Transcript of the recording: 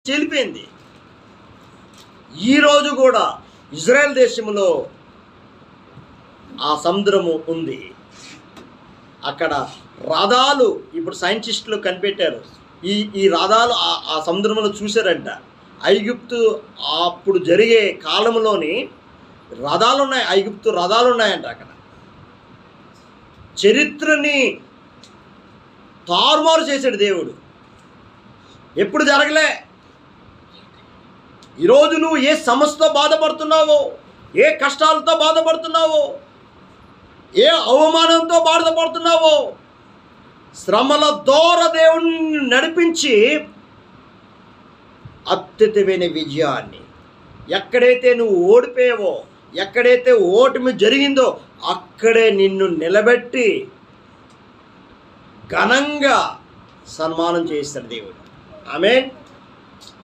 చెలిపోయింది. ఈరోజు కూడా ఇజ్రాయెల్ దేశంలో ఆ సముద్రము ఉంది. అక్కడ రథాలు ఇప్పుడు సైంటిస్టులు కనిపెట్టారు. ఈ రథాలు ఆ సముద్రంలో చూశారంట. ఐగుప్తు అప్పుడు జరిగే కాలంలోని రథాలు ఉన్నాయి, ఐగుప్తు రథాలు ఉన్నాయంట. అక్కడ చరిత్రని తారుమారు చేశాడు దేవుడు. ఎప్పుడు జరగలే. ఈరోజు నువ్వు ఏ సమస్యతో బాధపడుతున్నావో, ఏ కష్టాలతో బాధపడుతున్నావో, ఏ అవమానంతో బాధపడుతున్నావో, శ్రమల ద్వారా దేవుడిని నడిపించి అత్యధికమైన విజయాన్ని, ఎక్కడైతే నువ్వు ఓడిపోయావో, ఎక్కడైతే ఓటమి జరిగిందో అక్కడే నిన్ను నిలబెట్టి ఘనంగా సన్మానం చేస్తాడు దేవుడు. ఆమేన్.